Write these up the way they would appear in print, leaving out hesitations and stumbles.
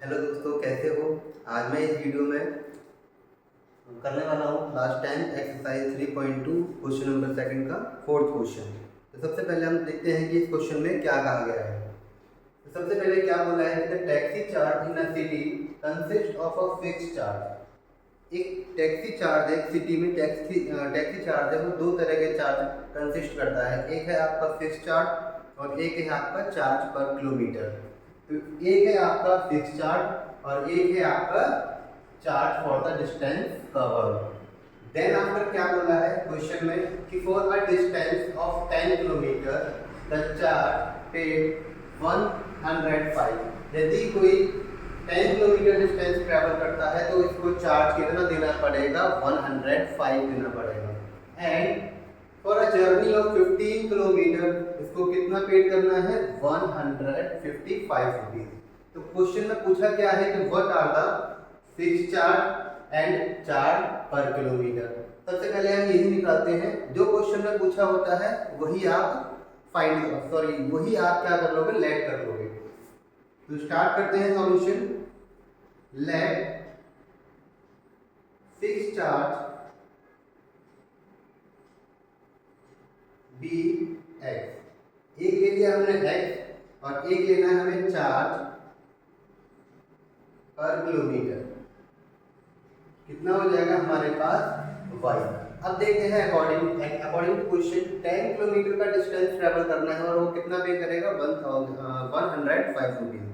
Hello दोस्तों, कैसे हो। आज मैं इस वीडियो में करने वाला हूँ class 10 exercise 3.2 question number second का फोर्थ क्वेश्चन। तो सबसे पहले हम देखते हैं कि इस क्वेश्चन में क्या कहा गया है। तो सबसे पहले क्या बोला है कि the taxi charge in a city consist of a fixed charge. एक टैक्सी चार्ज है, एक सिटी में टैक्सी चार्ज है, वो दो तरह के चार्ज कंसिस्ट करता है। एक है आपका फिक्स्ड चार्ज और एक है आपका चार्ज पर किलोमीटर। तो एक है आपका फिक्स चार्ज और एक है आपका charge for the distance cover. Then after क्या बोला है क्वेश्चन में कि for a distance of 10 kilometre the charge paid 105। यदि कोई 10 किलोमीटर डिस्टेंस ट्रैवल करता है तो इसको चार्ज कितना देना पड़ेगा, 105 देना पड़ेगा। And for a journey of 15 kilometre इसको कितना पेड करना है, 155 रुपीज। तो क्वेश्चन में पूछा क्या है कि what are the fixed charge and charge per kilometre. सबसे पहले हम यही निकालते हैं, जो क्वेश्चन में पूछा होता है वही आप वही आप क्या कर लोगे, लेट कर लोगे। तो स्टार्ट करते हैं solution. Let fixed charge be x. एक ले लिया हमने एक्स और एक लेना है हमें चार्ज पर किलोमीटर। कितना हो जाएगा हमारे पास वाई। अब देखते हैं अकॉर्डिंग टू क्वेश्चन 10 किलोमीटर का डिस्टेंस ट्रैवल करना है और वो कितना पे करेगा, 105 रुपीज।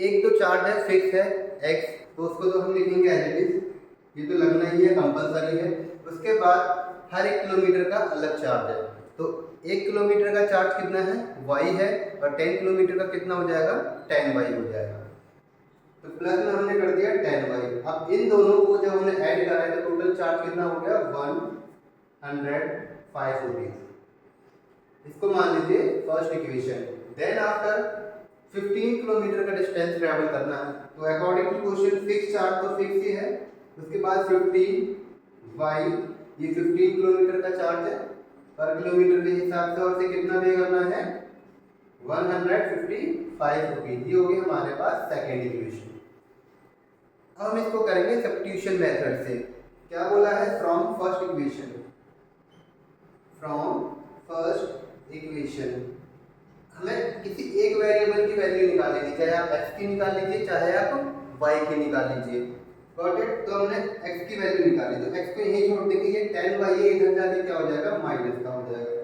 एक तो चार्ज है, फिक्स है एक्स, तो उसको तो हम लिखेंगे एज इट इज, ये तो लगना ही है, कंपलसरी है। उसके बाद हर एक किलोमीटर का अलग चार्ज है, तो 1 किलोमीटर का चार्ज कितना है, वाई है, और 10 किलोमीटर का कितना हो जाएगा, 10 वाई हो जाएगा। तो प्लस में हमने कर दिया 10 वाई। अब इन दोनों को जब हमने ऐड करा है तो टोटल चार्ज कितना हो गया, 105 रुपीज। इसको मान लीजिए first equation. Then after 15 kilometre का डिस्टेंस ट्रैवल करना है, तो according to question fix charge तो फिक्स ही है। उसके बाद 15 वाई, ये 15 किलोमीटर का चार्ज है, पर किलोमीटर के हिसाब से और से कितना पे करना है, 155 रुपीज। ये हो गई हमारे पास सेकेंड इक्वेशन। अब हम इसको करेंगे सब्स्टिट्यूशन मेथड से। क्या बोला है, फ्रॉम फर्स्ट इक्वेशन हमें किसी एक वेरिएबल की वैल्यू निकाल लेनी, चाहे आप x की निकाल लीजिए चाहे आप y की निकाल लीजिए। Got it. तो हमने x की वैल्यू निकाली, तो x को यहीं छोड़ देंगे, ये 10 y है, इधर जाके क्या हो जाएगा, माइनस का हो जाएगा,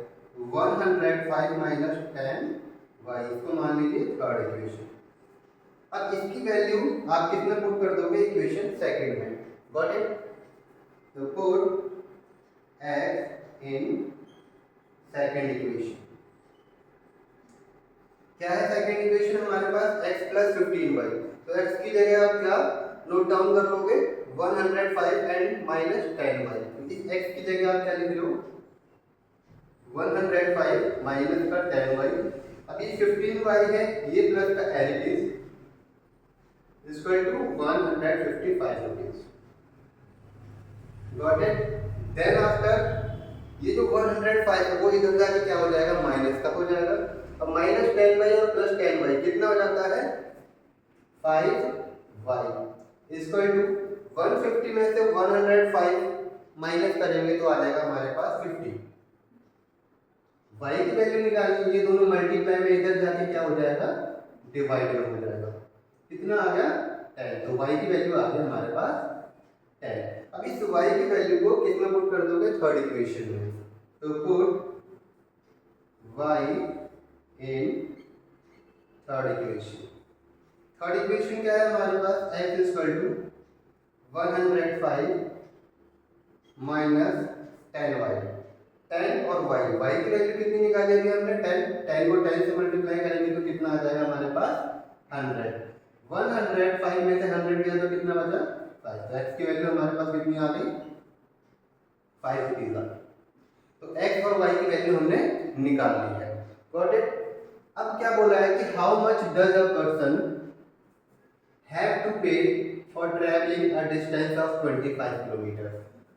105 माइनस 10 y। इसको मान लीजिए थर्ड इक्वेशन। अब इसकी वैल्यू आप कितना पुट कर दोगे, इक्वेशन सेकंड में। Got it. तो put x in second equation. क्या है सेकंड इक्वेशन हमारे पास, x प्लस 15y। तो x की जगह आप क्या नोट डाउन कर लोगे, 105 एंड माइनस 10y। इस x की जगह आप क्या लिख लो, 105 माइनस का 10y। अब ये 15y है, ये प्लस का as it is equal to 155 rupees. Got it. Then after ये जो 105 है वो इधर जाके क्या हो जाएगा, माइनस का हो जाएगा। अब माइनस 10y और प्लस 10y कितना हो जाता है, 5y इक्वल टू 150 में से 105 माइनस करेंगे तो आ जाएगा हमारे पास 50। y की वैल्यू निकालनी, ये दोनों मल्टीप्लाई में इधर जाके क्या हो जाएगा, डिवाइडेड हो जाएगा। कितना आ गया, 10। तो y की वैल्यू आ गई हमारे पास 10। अब इस y की वैल्यू को कितना पुट कर दोगे, थर्ड इक्वेशन में। तो put y in third equation. Third equation क्या है हमारे पास, x equal to 105 minus 10y। 10 और y की वैल्यू कितनी निकाली अभी हमने, 10 को 10 से मल्टीप्लाई करेंगे तो कितना आ जाएगा हमारे पास 100। 105 में से 100 गया तो कितना बचा, 5। तो x की वैल्यू हमारे पास कितनी आ गई, 5 रुपीज आ गई। तो x और y की वैल्यू हमने निकाल ली है। Got it. अब क्या बोला है कि how much does a person have to pay for travelling a distance of 25 kilometre.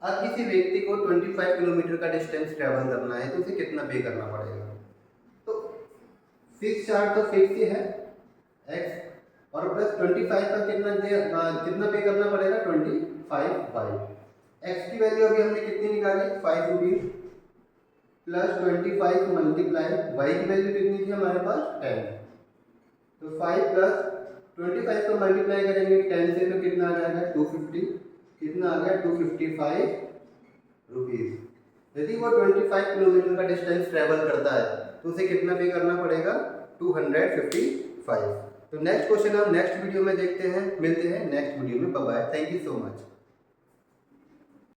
अब किसी व्यक्ति को 25 किलोमीटर का डिस्टेंस ट्रैवल करना है तो उसे कितना पे करना पड़ेगा। तो फिक्स चार्ज तो फिक्स ही है x, और प्लस 25 का कितना पे करना पड़ेगा 25y। x की वैल्यू अभी हमने कितनी निकाली 5 रुपीज प्लस 25 मल्टीप्लाई y की वैल्यू कितनी थी हमारे पास 10। तो 5 प्लस 25 को मल्टीप्लाई करेंगे 10 से तो कितना आ जाएगा 250, कितना आ गया 255 रुपीज। यदि वो 25 किलोमीटर का डिस्टेंस ट्रेवल करता है तो उसे कितना पे करना पड़ेगा 255। तो नेक्स्ट क्वेश्चन हम नेक्स्ट वीडियो में देखते हैं, मिलते हैं नेक्स्ट वीडियो में। Bye bye, thank you so much.